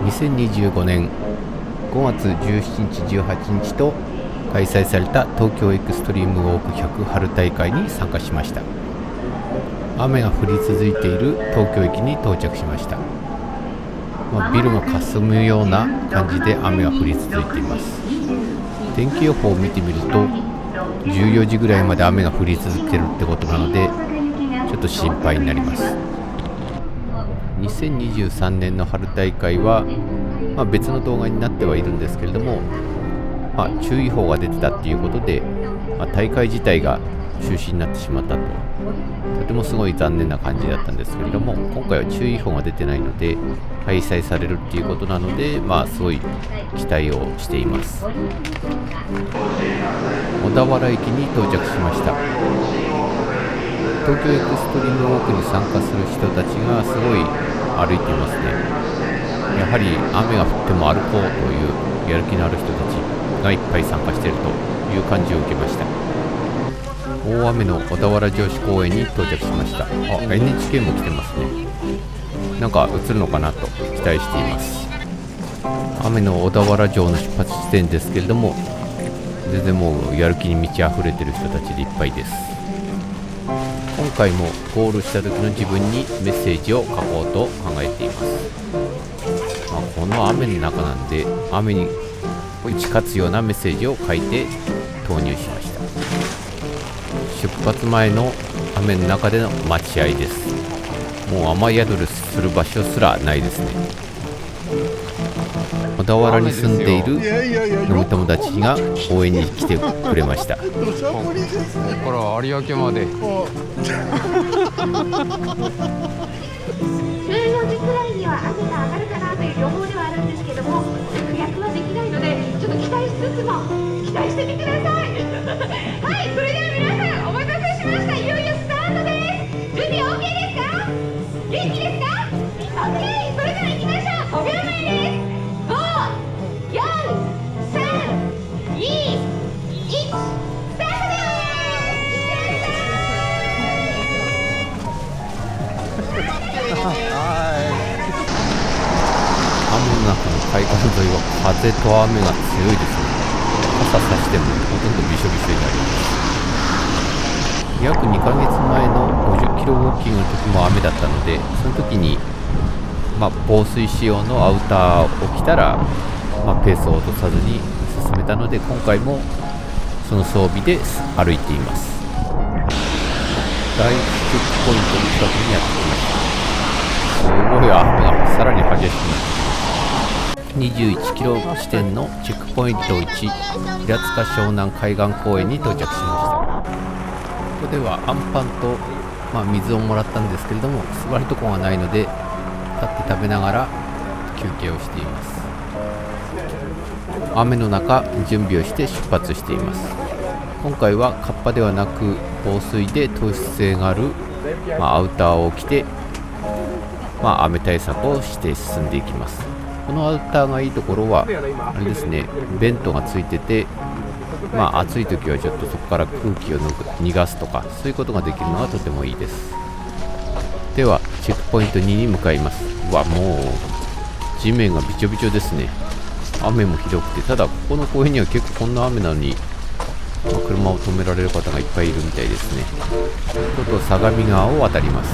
2025年5月17日18日と開催された東京エクストリームウォーク100春大会に参加しました。雨が降り続いている東京駅に到着しました。ビルが霞むような感じで雨が降り続いています。天気予報を見てみると14時ぐらいまで雨が降り続けるってことなのでちょっと心配になります。2023年の春大会は、別の動画になってはいるんですけれども、注意報が出てたっていうことで、大会自体が中止になってしまったと、とてもすごい残念な感じだったんですけれども、今回は注意報が出てないので開催されるっていうことなので、すごい期待をしています。小田原駅に到着しました。東京エクストリームウォークに参加する人たちがすごい歩いていますね。やはり雨が降っても歩こうというやる気のある人たちがいっぱい参加しているという感じを受けました。大雨の小田原城址公園に到着しました。NHK も来てますね。なんか映るのかなと期待しています。雨の小田原城の出発地点ですけれども、全然もうやる気に満ち溢れている人たちでいっぱいです。今回もゴールした時の自分にメッセージを書こうと考えています。この雨の中なんで雨に打ち勝つようなメッセージを書いて投入しました。出発前の雨の中での待合です。もう雨宿りする場所すらないですね。小田原に住んでいる飲み友達が応援に来てくれました。ここから有明まで14時くらいには雨が上がるかなという予報ではあるんですけども、予約はできないのでちょっと期待しつつも期待してみてください。はい、それでは皆さんお待たせしました。いよいよスタートです。準備 OK ですか？元気ですか？ OK、 それでは行きましょう。5秒前です。5、4、3、2、1、スタートです。雨の中の海岸沿いは風と雨が強いですね。傘さしてもほとんどびしょびしょになります。約2ヶ月前の50キロウォーキングの時も雨だったので、その時に、防水仕様のアウターを着たら、ペースを落とさずに進めたので、今回もその装備で歩いています。第1チェックポイントの近くにやってきました。すごい雨がさらに激しくなって21キロ地点のチェックポイント1、平塚湘南海岸公園に到着しました。ここではアンパンと、水をもらったんですけれども、座るとこがないので立って食べながら休憩をしています。雨の中準備をして出発しています。今回はカッパではなく防水で透湿性がある、アウターを着て、雨対策をして進んでいきます。このアウターがいいところはあれですね、ベントがついてて、暑い時はちょっとそこから空気を逃がすとか、そういうことができるのがとてもいいです。ではチェックポイント2に向かいます。もう地面がびちょびちょですね。雨もひどくて、ただここの公園には結構こんな雨なのに、車を止められる方がいっぱいいるみたいですね。ちょっと相模川を渡ります。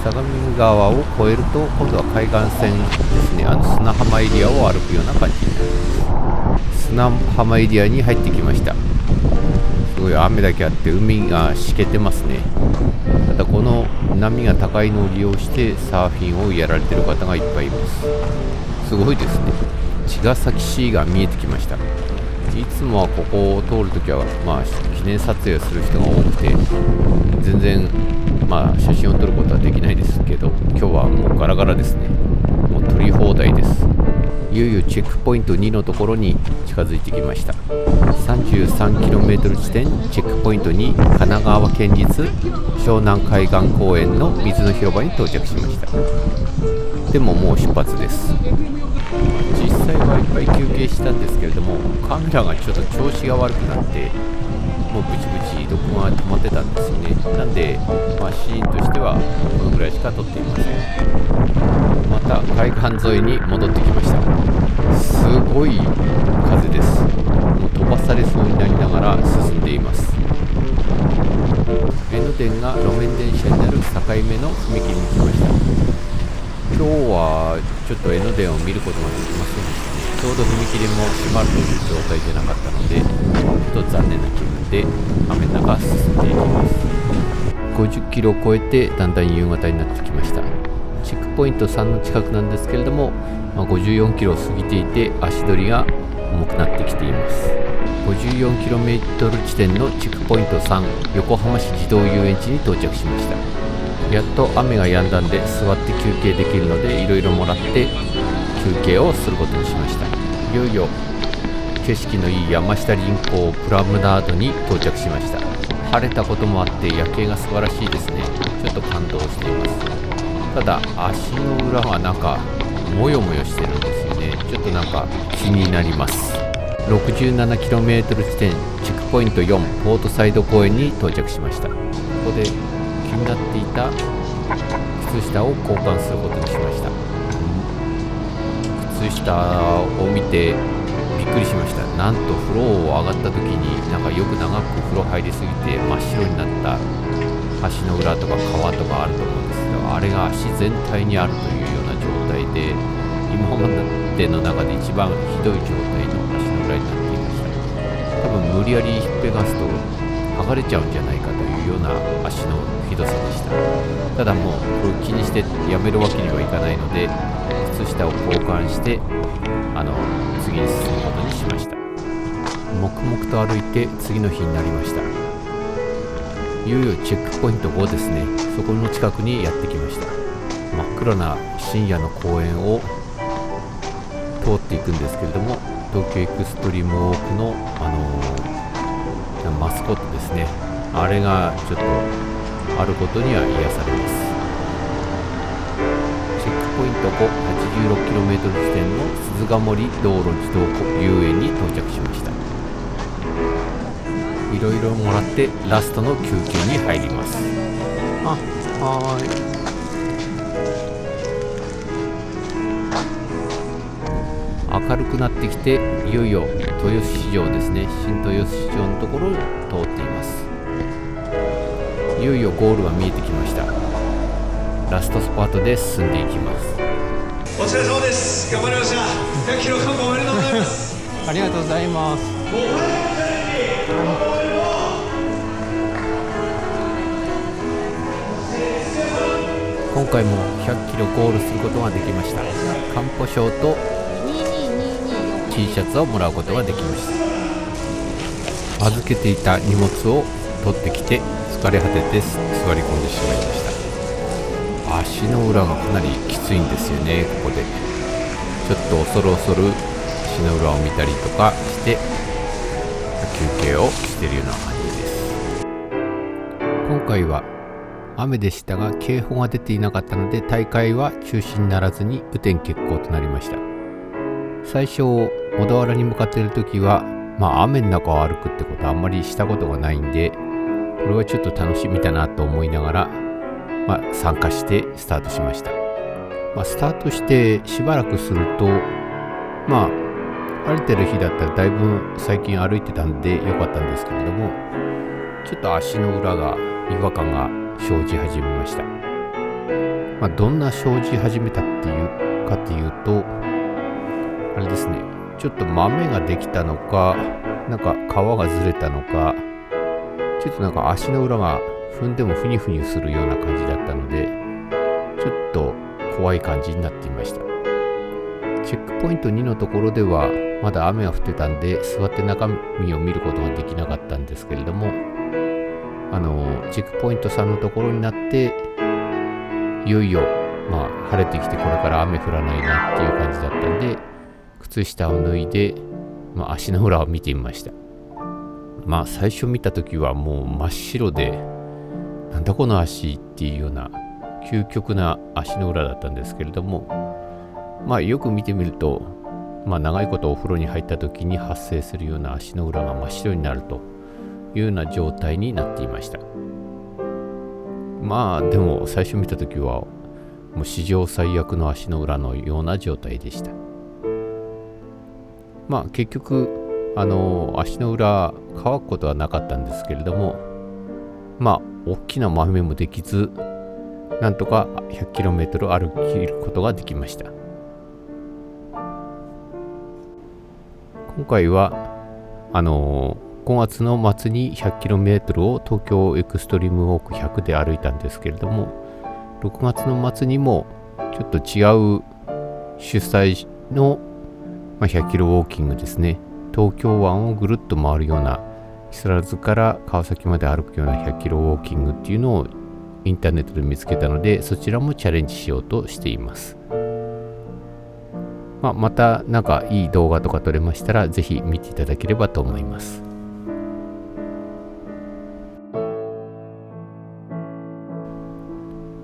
相模川を越えると今度は海岸線ですね。砂浜エリアを歩くような感じになります。砂浜エリアに入ってきました。すごい雨だけあって海がしけてますね。ただこの波が高いのを利用してサーフィンをやられている方がいっぱいいます。すごいですね。茅ヶ崎シーが見えてきました。いつもはここを通るときは、記念撮影をする人が多くて全然写真を撮ることはできないですけど、今日はもうガラガラですね。もう撮り放題です。いよいよチェックポイント2のところに近づいてきました。 33km 地点チェックポイント2、神奈川県立湘南海岸公園の水の広場に到着しました。でももう出発です。実際はいっぱい休憩したんですけれども、カメラがちょっと調子が悪くなってもうブチブチ録画が止まってたんですよね。なんで、シーンとしてはこのぐらいしか撮っていません。また海岸沿いに戻ってきました。すごい風です。もう飛ばされそうになりながら進んでいます。江ノ電が路面電車になる境目の踏切に来ました。今日はちょっと江ノ電を見ることができませんでしたね。ちょうど踏切も閉まるという状態でなかったので、ちょっと残念な気分で雨の中進んでいきます。50キロを超えてだんだん夕方になってきました。チェックポイント3の近くなんですけれども、54キロを過ぎていて足取りが重くなってきています。54km 地点のチェックポイント3、横浜市児童遊園地に到着しました。やっと雨が止んだんで座って休憩できるので、いろいろもらって休憩をすることにしました。いよいよ景色のいい山下林港プラムナードに到着しました。晴れたこともあって夜景が素晴らしいですね。ちょっと感動しています。ただ足の裏はなんかもよもよしてるんですよね。ちょっとなんか気になります。67km 地点チェックポイント4、ポートサイド公園に到着しました。ここで気になっていた靴下を交換することにしました。靴下を見てびっくりしました。なんと風呂を上がった時になんかよく長く風呂入りすぎて真っ白になった足の裏とか皮とかあると思うんですけど、あれが足全体にあるというような状態で、今までの中で一番ひどい状態の足の裏になっていました。多分無理やりひっぺがすと剥がれちゃうんじゃないかというような足のひどさでした。ただもうこれを気にしてやめるわけにはいかないので、靴下を交換して次に進むことにしました。黙々と歩いて次の日になりました。いよいよチェックポイント5ですね。そこの近くにやってきました。真っ暗な深夜の公園を通っていくんですけれども、東京エクストリームウォークの、マスコットですね。あれがちょっとあることには癒されます。チェックポイント5、86km 地点の鈴ヶ森道路児童遊園に到着しました。いろいろもらってラストの休憩に入ります。はーい。明るくなってきて、いよいよ豊洲市場ですね。新豊洲市場のところを通っています。いよいよゴールが見えてきました。ラストスパートで進んでいきます。お疲れ様です。頑張りました。100キロ完歩おめでとうございます。ありがとうございます。今回も100キロゴールすることができました。完歩証とT シャツをもらうことができました。預けていた荷物を取ってきて疲れ果てて座り込んでしまいました。足の裏がかなりきついんですよね。ここでちょっと恐る恐る足の裏を見たりとかして休憩をしているような感じです。今回は雨でしたが警報が出ていなかったので大会は中止にならずに雨天決行となりました。最初小田原に向かっている時は雨の中を歩くってことはあんまりしたことがないんで、これはちょっと楽しみだなと思いながら、参加してスタートしました。スタートしてしばらくすると晴れてる日だったらだいぶ最近歩いてたんで良かったんですけれども、ちょっと足の裏が違和感が生じ始めました。どんな生じ始めたっていうと、あれですね、ちょっと豆ができたのか、なんか皮がずれたのか、ちょっとなんか足の裏が踏んでもふにふにするような感じだったので、ちょっと怖い感じになっていました。チェックポイント2のところではまだ雨が降ってたんで座って中身を見ることができなかったんですけれども、チェックポイント3のところになっていよいよ晴れてきてこれから雨降らないなっていう感じだったんで、靴下を脱いで、足の裏を見てみました。最初見た時はもう真っ白で、なんだこの足っていうような究極な足の裏だったんですけれども、よく見てみると、長いことお風呂に入った時に発生するような足の裏が真っ白になるというような状態になっていました。でも最初見た時はもう史上最悪の足の裏のような状態でした。まあ結局足の裏乾くことはなかったんですけれども、まあ大きな豆もできず、なんとか 100km 歩きることができました。今回は5月の末に 100km を東京エクストリームウォーク100で歩いたんですけれども、6月の末にもちょっと違う主催の、100キロウォーキングですね。東京湾をぐるっと回るような、木更津から川崎まで歩くような100キロウォーキングっていうのをインターネットで見つけたので、そちらもチャレンジしようとしています。またなんかいい動画とか撮れましたら、ぜひ見ていただければと思います。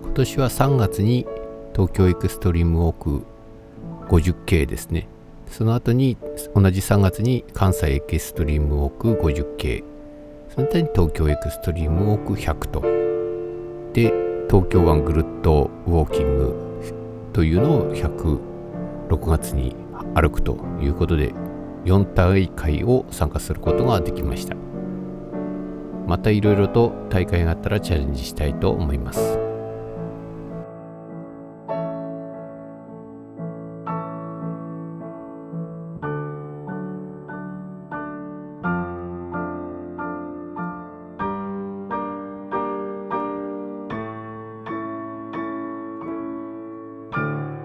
今年は3月に東京エクストリームウォーク 50K ですね。その後に同じ3月に関西エクストリームウォーク 50K、 その他に東京エクストリームウォーク100とで、東京湾ぐるっとウォーキングというのを6月に歩くということで、4大会を参加することができました。またいろいろと大会があったらチャレンジしたいと思います。